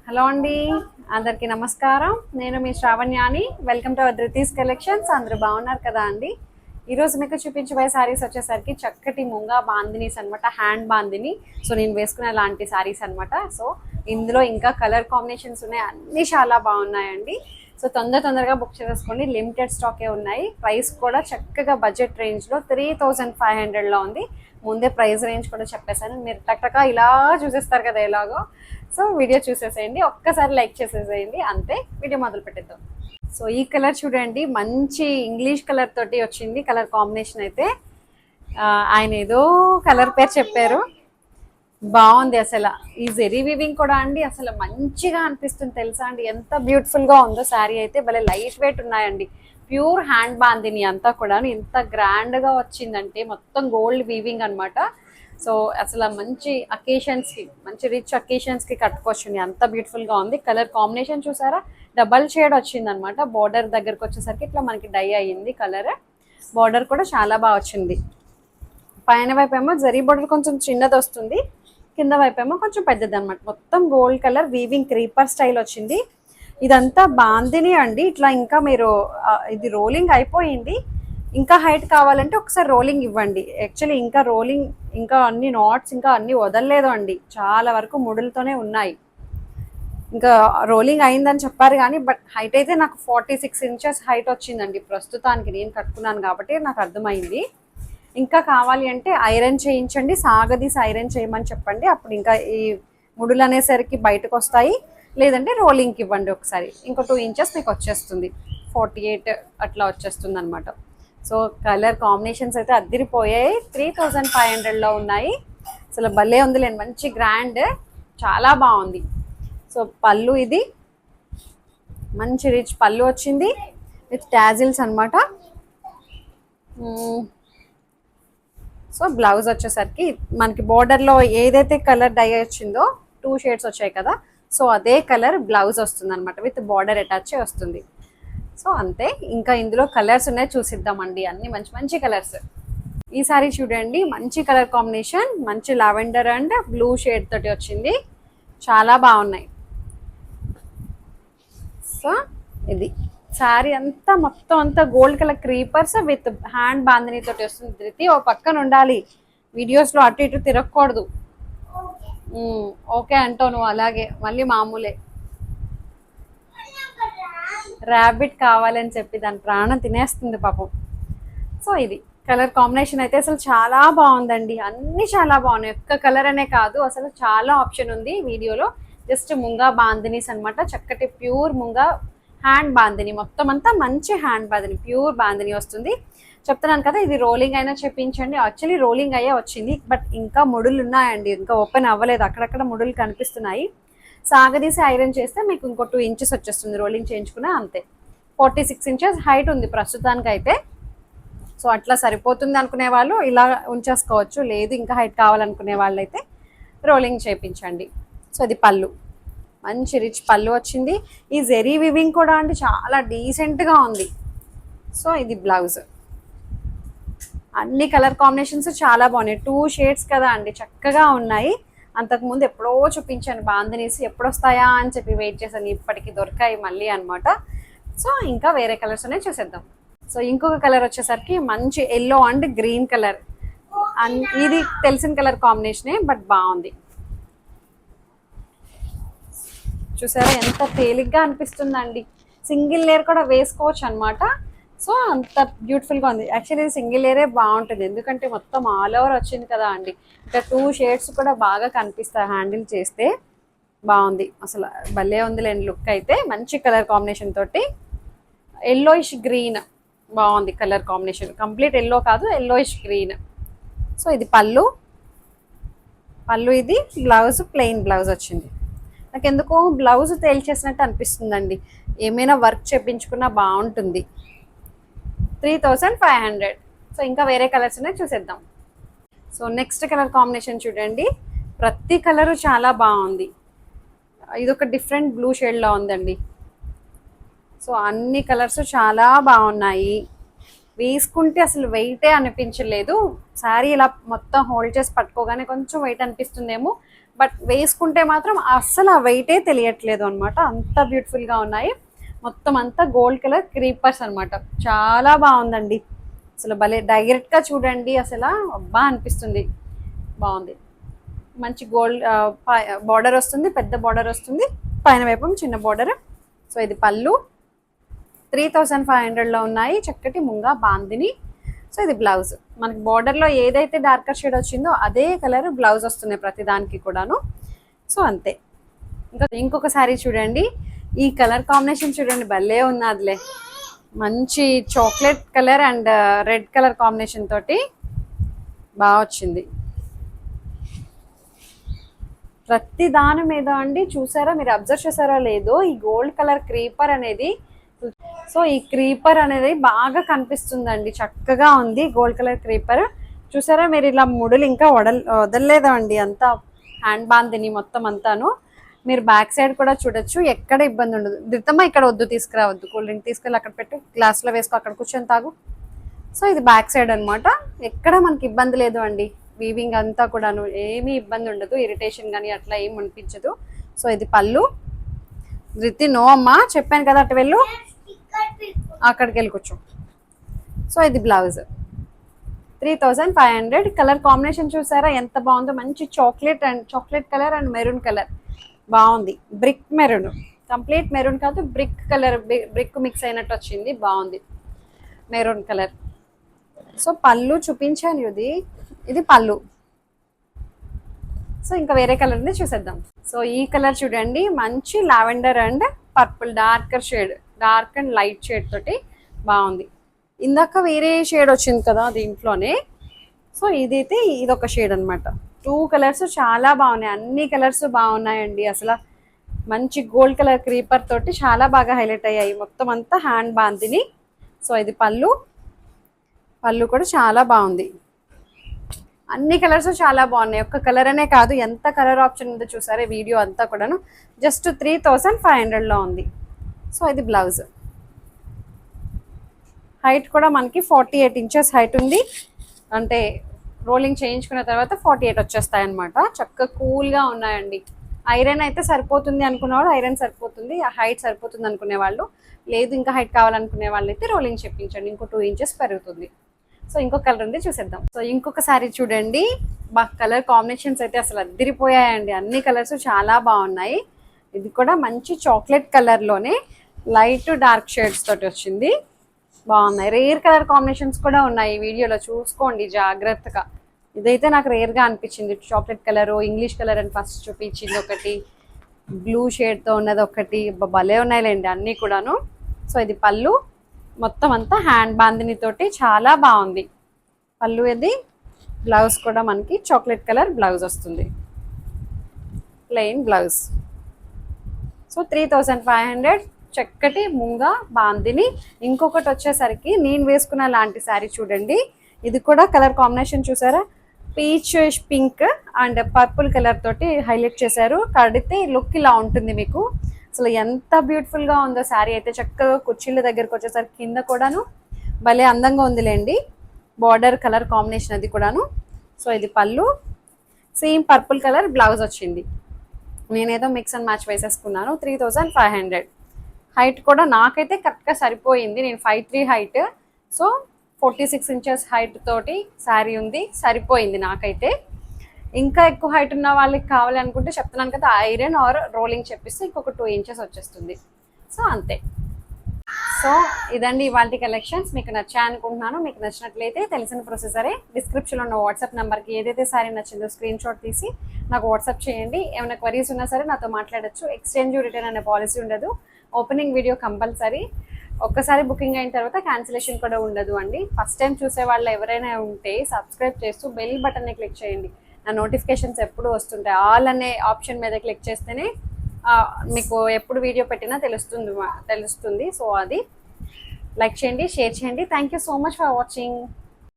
Hello అండి, అందరికీ నమస్కారం. నేను మీ శ్రావణ్యాని. Welcome to our Dhruti's collections. అందరూ బాగున్నారు కదా అండి? ఈరోజు మీకు చూపించబోయే శారీస్ వచ్చేసరికి చక్కటి ముంగా బాందినీస్ అనమాట, హ్యాండ్ బాందిని. సో నేను వేసుకునే లాంటి శారీస్ అనమాట. సో ఇందులో ఇంకా కలర్ కాంబినేషన్స్ ఉన్నాయి, అన్నీ చాలా బాగున్నాయండి. సో తొందరగా బుక్ చేసుకోండి, లిమిటెడ్ స్టాకే ఉన్నాయి. ప్రైస్ కూడా చక్కగా బడ్జెట్ రేంజ్లో 3500లో ఉంది. ముందే ప్రైస్ రేంజ్ కూడా చెప్పేశాను, మీరు టక్టకా ఇలా చూసేస్తారు కదా ఎలాగో. సో వీడియో చూసేసేయండి, ఒక్కసారి లైక్ చేసేసేయండి, అంతే. వీడియో మొదలు పెట్టేద్దాం. సో ఈ కలర్ చూడండి, మంచి ఇంగ్లీష్ కలర్ తోటి వచ్చింది. కలర్ కాంబినేషన్ అయితే ఆయన ఏదో కలర్ పేరు చెప్పారు, బాగుంది అసలు. ఈ జెరీ వీవింగ్ కూడా అండి అసలు మంచిగా అనిపిస్తుంది తెలుసా అండి, ఎంత బ్యూటిఫుల్గా ఉందో శారీ అయితే. భలే లైట్ వెయిట్ ఉన్నాయండి, ప్యూర్ హ్యాండ్ బాందిని అంతా కూడా. ఎంత గ్రాండ్గా వచ్చిందంటే మొత్తం గోల్డ్ వీవింగ్ అనమాట. సో అసలు మంచి అకేషన్స్కి, మంచి రిచ్ అకేషన్స్కి కట్టుకోవచ్చు, అంత బ్యూటిఫుల్గా ఉంది. కలర్ కాంబినేషన్ చూసారా, డబల్ షేడ్ వచ్చింది అనమాట. బార్డర్ దగ్గరకు వచ్చేసరికి ఇట్లా మనకి డై అయ్యింది కలర్. బార్డర్ కూడా చాలా బాగా వచ్చింది. పైన వైపు ఏమో జరీ బార్డర్ కొంచెం చిన్నది వస్తుంది, కింద వైపు ఏమో కొంచెం పెద్దది అనమాట. మొత్తం gold colour weaving creeper style వచ్చింది. ఇదంతా బాందిని అండి. ఇట్లా ఇంకా మీరు ఇది రోలింగ్ అయిపోయింది, ఇంకా హైట్ కావాలంటే ఒకసారి రోలింగ్ ఇవ్వండి. యాక్చువల్లీ ఇంకా రోలింగ్, ఇంకా అన్ని నాట్స్ ఇంకా అన్ని వదలలేదు అండి, చాలా వరకు ముడులతోనే ఉన్నాయి. ఇంకా రోలింగ్ అయిందని చెప్పారు కానీ, బట్ హైట్ అయితే నాకు 46 ఇంచెస్ హైట్ వచ్చిందండి ప్రస్తుతానికి. నేను కట్టుకున్నాను కాబట్టి నాకు అర్థమైంది. ఇంకా కావాలి అంటే ఐరన్ చేయించండి, సాగదీసి ఐరన్ చేయమని చెప్పండి. అప్పుడు ఇంకా ఈ ముడులు అనేసరికి బయటకు వస్తాయి. లేదంటే రోలింగ్కి ఇవ్వండి ఒకసారి, ఇంకో 2 ఇంచెస్ మీకు వచ్చేస్తుంది. 48 అట్లా వచ్చేస్తుంది అనమాట. సో కలర్ కాంబినేషన్స్ అయితే అద్దరిపోయాయి. 3500లో ఉన్నాయి. అసలు భలే ఉందిలేండి, మంచి గ్రాండ్, చాలా బాగుంది. సో పళ్ళు ఇది మంచి రిచ్ పళ్ళు వచ్చింది విత్ టాజిల్స్ అనమాట. సో బ్లౌజ్ వచ్చేసరికి మనకి బోర్డర్లో ఏదైతే కలర్ డై వచ్చిందో 2 షేడ్స్ వచ్చాయి కదా, సో అదే కలర్ బ్లౌజ్ వస్తుంది అనమాట, విత్ బార్డర్ అటాచ్ వస్తుంది. సో అంతే. ఇంకా ఇందులో కలర్స్ ఉన్నాయి, చూసిద్దామండి. అన్ని మంచి మంచి కలర్స్. ఈ సారీ చూడండి, మంచి కలర్ కాంబినేషన్, మంచి లావెండర్ అండ్ బ్లూ షేడ్ తోటి వచ్చింది, చాలా బాగున్నాయి. సో ఇది శారీ అంతా మొత్తం అంతా gold colour creepers with hand bandhani తోటి వస్తుంది. ధృతి ఓ పక్కన ఉండాలి, వీడియోస్లో అటు ఇటు తిరగకూడదు. ఓకే అంటావు నువ్వు, అలాగే మళ్ళీ మామూలే. ర్యాబిట్ కావాలని చెప్పి దాని ప్రాణం తినేస్తుంది పాపం. సో ఇది కలర్ కాంబినేషన్ అయితే అసలు చాలా బాగుందండి, అన్ని చాలా బాగున్నాయి. ఒక్క కలర్ అనే కాదు, అసలు చాలా ఆప్షన్ ఉంది వీడియోలో. జస్ట్ ముంగా బాందినీస్ అనమాట, చక్కటి ప్యూర్ ముంగా హ్యాండ్ బాందిని, మొత్తం అంతా మంచి హ్యాండ్ బాందిని, ప్యూర్ బాందిని వస్తుంది. చెప్తున్నాను కదా, ఇది రోలింగ్ అయినా చెప్పించండి. యాక్చువల్లీ రోలింగ్ అయ్యే వచ్చింది, బట్ ఇంకా ముడులు ఉన్నాయండి, ఇంకా ఓపెన్ అవ్వలేదు, అక్కడక్కడ ముడులు కనిపిస్తున్నాయి. సాగదీసి ఐరన్ చేస్తే మీకు ఇంకో 2 ఇంచెస్ వచ్చేస్తుంది, రోలింగ్ చేయించుకున్నా అంతే. 46 ఇంచెస్ హైట్ ఉంది ప్రస్తుతానికి అయితే. సో అట్లా సరిపోతుంది అనుకునే వాళ్ళు ఇలా ఉంచేసుకోవచ్చు, లేదు ఇంకా హైట్ కావాలనుకునే వాళ్ళు అయితే రోలింగ్ చేయించండి. సో ఇది పళ్ళు, మంచి రిచ్ పళ్ళు వచ్చింది. ఈ జెరీ వివింగ్ కూడా అంటే చాలా డీసెంట్గా ఉంది. సో ఇది బ్లౌజ్. అన్ని కలర్ కాంబినేషన్స్ చాలా బాగున్నాయి, 2 షేడ్స్ కదా అండి, చక్కగా ఉన్నాయి. అంతకుముందు ఎప్పుడో చూపించాను బాందినీస్, ఎప్పుడు వస్తాయా అని చెప్పి వెయిట్ చేశాను, ఇప్పటికి దొరికాయి మళ్ళీ అనమాట. సో ఇంకా వేరే కలర్స్ ఉన్నాయి, చూసేద్దాం. సో ఇంకొక కలర్ వచ్చేసరికి మంచి ఎల్లో అండ్ గ్రీన్ కలర్. ఇది తెలిసిన కలర్ కాంబినేషనే, బట్ బాగుంది. చూసారా ఎంత తేలిగ్గా అనిపిస్తుందండి, సింగిల్ లేయర్ కూడా వేసుకోవచ్చు అనమాట. సో అంత బ్యూటిఫుల్గా ఉంది. యాక్చువల్లీ ఇది సింగిల్ లేయరే బాగుంటుంది, ఎందుకంటే మొత్తం ఆల్ ఓవర్ వచ్చింది కదా అండి. ఇంకా 2 షేడ్స్ కూడా బాగా కనిపిస్తాయి, హ్యాండిల్ చేస్తే బాగుంది. అసలు భలే ఉందిలేండి లుక్ అయితే. మంచి కలర్ కాంబినేషన్ తోటి ఎల్లోయిష్ గ్రీన్ బాగుంది కలర్ కాంబినేషన్, కంప్లీట్ ఎల్లో కాదు, ఎల్లోయిష్ గ్రీన్. సో ఇది పళ్ళు, ఇది బ్లౌజ్, ప్లెయిన్ బ్లౌజ్ వచ్చింది. నాకు ఎందుకో బ్లౌజ్ తేల్చేసినట్టు అనిపిస్తుందండి, ఏమైనా వర్క్ చేయించుకున్నా బాగుంటుంది. 3500. సో ఇంకా వేరే కలర్స్ ఉన్నాయి, చూసేద్దాం. సో నెక్స్ట్ కలర్ కాంబినేషన్ చూడండి, ప్రతి కలరు చాలా బాగుంది. ఇదొక డిఫరెంట్ బ్లూ షేడ్లో ఉందండి. సో అన్ని కలర్స్ చాలా బాగున్నాయి. వేసుకుంటే అసలు వెయిటే అనిపించలేదు. శారీ ఇలా మొత్తం హోల్డ్ చేసి పట్టుకోగానే కొంచెం వెయిట్ అనిపిస్తుందేమో, బట్ వేసుకుంటే మాత్రం అస్సలు ఆ వెయిటే తెలియట్లేదు అనమాట. అంత బ్యూటిఫుల్గా ఉన్నాయి. మొత్తం అంతా గోల్డ్ కలర్ క్రీపర్స్ అనమాట. చాలా బాగుందండి. అసలు భలే డైరెక్ట్గా చూడండి, అసలు అబ్బా అనిపిస్తుంది. బాగుంది. మంచి గోల్డ్ బార్డర్ వస్తుంది, పెద్ద బార్డర్ వస్తుంది, పైన వైపు చిన్న బార్డర్. సో ఇది పళ్ళు. 3500లో ఉన్నాయి. చక్కటి ముంగా బాందిని. సో ఇది బ్లౌజ్. మనకి బార్డర్లో ఏదైతే డార్కర్ షేడ్ వచ్చిందో అదే కలర్ బ్లౌజ్ వస్తుంది ప్రతి దానికి కూడాను. సో అంతే. ఇంకొక శారీ చూడండి. ఈ కలర్ కాంబినేషన్ చూడండి, భలే ఉన్నదిలే. మంచి chocolate colour and red colour combination తోటి బాగా వచ్చింది. ప్రతి దాని మీద అండి చూసారా, మీరు అబ్జర్వ్ చేసారా లేదో, ఈ గోల్డ్ కలర్ క్రీపర్ అనేది. సో ఈ క్రీపర్ అనేది బాగా కనిపిస్తుందండి, చక్కగా ఉంది గోల్డ్ కలర్ క్రీపర్. చూసారా మీరు, ఇలా ముడులు ఇంకా వదలలేదు అండి. అంతా హ్యాండ్ బాందిని మొత్తం అంతాను. మీరు బ్యాక్ సైడ్ కూడా చూడొచ్చు, ఎక్కడ ఇబ్బంది ఉండదు. దిత్తమ్మ ఇక్కడ వద్దు, తీసుకురావద్దు. కూల్ డ్రింక్ తీసుకెళ్ళి అక్కడ పెట్టు, గ్లాస్లో వేసుకో, అక్కడ కూర్చొని తాగు. సో ఇది బ్యాక్ సైడ్ అనమాట. ఎక్కడ మనకి ఇబ్బంది లేదు అండి. వీవింగ్ అంతా కూడాను ఏమీ ఇబ్బంది ఉండదు, ఇరిటేషన్ కానీ అట్లా ఏమి అనిపించదు. సో ఇది పళ్ళు. ధృతి నో అమ్మా, చెప్పాను కదా అటు వెళ్ళు, అక్కడికి వెళ్ళి కూర్చో. సో ఇది బ్లౌజ్. 3500. కలర్ కాంబినేషన్ చూసారా ఎంత బాగుందో. మంచి chocolate colour and maroon colour బాగుంది. బ్రిక్ మెరూన్, కంప్లీట్ మెరూన్ కాదు, బ్రిక్ కలర్, బ్రిక్ మిక్స్ అయినట్టు వచ్చింది. బాగుంది మెరూన్ కలర్. సో పళ్ళు చూపించాను, ఇది పళ్ళు. సో ఇంకా వేరే కలర్ ఉంది, చూసేద్దాం. సో ఈ కలర్ చూడండి, మంచి lavender and purple, darker shade, dark and light shade తోటి బాగుంది. ఇందాక వేరే షేడ్ వచ్చింది కదా దీంట్లోనే. సో ఇదైతే ఇదొక షేడ్ అనమాట. 2 కలర్స్ చాలా బాగున్నాయి. అన్ని కలర్స్ బాగున్నాయండి. అసలు మంచి గోల్డ్ కలర్ క్రీపర్ తోటి చాలా బాగా హైలైట్ అయ్యాయి. మొత్తం అంతా హ్యాండ్ బాందిని. సో ఇది పళ్ళు. పళ్ళు కూడా చాలా బాగుంది. అన్ని కలర్స్ చాలా బాగున్నాయి. ఒక్క కలర్ అనే కాదు, ఎంత కలర్ ఆప్షన్ ఉందో చూసారే. వీడియో అంతా కూడాను జస్ట్ 3500లో ఉంది. సో ఇది బ్లౌజ్. హైట్ కూడా మనకి 48 ఇంచెస్ హైట్ ఉంది. అంటే రోలింగ్ చేయించుకున్న తర్వాత 48 వచ్చేస్తాయి అనమాట. చక్కగా కూల్గా ఉన్నాయండి. ఐరన్ అయితే సరిపోతుంది అనుకునేవాళ్ళు ఐరన్ సరిపోతుంది, హైట్ సరిపోతుంది అనుకునే వాళ్ళు, లేదు ఇంకా హైట్ కావాలనుకునే వాళ్ళు అయితే రోలింగ్ చెప్పించండి, ఇంకో 2 ఇంచెస్ పెరుగుతుంది. సో ఇంకొక కలర్ ఉంది, చూసేద్దాం. సో ఇంకొక సారీ చూడండి. కలర్ కాంబినేషన్స్ అయితే అసలు అద్దరిపోయాయండి. అన్ని కలర్స్ చాలా బాగున్నాయి. ఇది కూడా మంచి చాక్లెట్ కలర్లోనే లైట్ డార్క్ షేడ్స్ తోటి వచ్చింది. బాగున్నాయి. రేర్ కలర్ కాంబినేషన్స్ కూడా ఉన్నాయి. ఈ వీడియోలో చూసుకోండి జాగ్రత్తగా. ఇదైతే నాకు రేర్గా అనిపించింది. చాక్లెట్ కలర్, ఇంగ్లీష్ కలర్ అని ఫస్ట్ చూపించింది ఒకటి, బ్లూ షేడ్తో ఉన్నది ఒకటి. భలే ఉన్నాయిలేండి అన్నీ కూడాను. సో ఇది పళ్ళు. మొత్తం అంతా హ్యాండ్ బాందిని తోటి చాలా బాగుంది పళ్ళు. ఇది బ్లౌజ్ కూడా మనకి చాక్లెట్ కలర్ బ్లౌజ్ వస్తుంది, ప్లెయిన్ బ్లౌజ్. సో 3500, చక్కటి ముంగా బాందిని. ఇంకొకటి వచ్చేసరికి నేను వేసుకున్న లాంటి శారీ చూడండి. ఇది కూడా కలర్ కాంబినేషన్ చూసారా, peach pink and purple colour తోటి హైలైట్ చేశారు. కడితే లుక్ ఇలా ఉంటుంది మీకు. అసలు ఎంత బ్యూటిఫుల్గా ఉందో శారీ అయితే. చక్కగా కుర్చీల దగ్గరకు వచ్చేసరికి కింద కూడాను భలే అందంగా ఉందిలేండి. బార్డర్ కలర్ కాంబినేషన్ అది కూడాను. సో ఇది పళ్ళు. సేమ్ పర్పుల్ కలర్ బ్లౌజ్ వచ్చింది. నేనేదో మిక్స్ అండ్ మ్యాచ్ వేసేసుకున్నాను. 3500. హైట్ కూడా నాకైతే కరెక్ట్గా సరిపోయింది. నేను 5'3" హైట్, సో 46 ఇంచెస్ హైట్ తోటి శారీ ఉంది, సరిపోయింది నాకైతే. ఇంకా ఎక్కువ హైట్ ఉన్న వాళ్ళకి కావాలి అనుకుంటే చెప్తున్నాను కదా, ఐరన్ ఆర్ రోలింగ్ చెప్పిస్తే ఇంకొక 2 ఇంచెస్ వచ్చేస్తుంది. సో అంతే. సో ఇదండి ఇవాళ కలెక్షన్స్. మీకు నచ్చాయి అనుకుంటున్నాను. మీకు నచ్చినట్లయితే తెలిసిన ప్రొసెసరే, డిస్క్రిప్షన్లో ఉన్న వాట్సాప్ నెంబర్కి ఏదైతే సారీ నచ్చిందో స్క్రీన్ షాట్ తీసి నాకు వాట్సాప్ చేయండి. ఏమైనా క్వరీస్ ఉన్నా సరే నాతో మాట్లాడచ్చు. ఎక్స్చేంజ్ రిటర్న్ అనే పాలసీ ఉండదు. Opening video compulsory. ఒక్కసారి బుకింగ్ అయిన తర్వాత క్యాన్సిలేషన్ కూడా ఉండదు అండి. ఫస్ట్ టైం చూసే వాళ్ళు ఎవరైనా ఉంటే సబ్స్క్రైబ్ చేస్తూ బెల్ బటన్ని క్లిక్ చేయండి. నా నోటిఫికేషన్స్ ఎప్పుడు వస్తుంటాయి. ఆల్ అనే ఆప్షన్ మీద క్లిక్ చేస్తేనే మీకు ఎప్పుడు వీడియో పెట్టినా తెలుస్తుంది. సో అది లైక్ చేయండి, షేర్ చేయండి. Thank you so much for watching.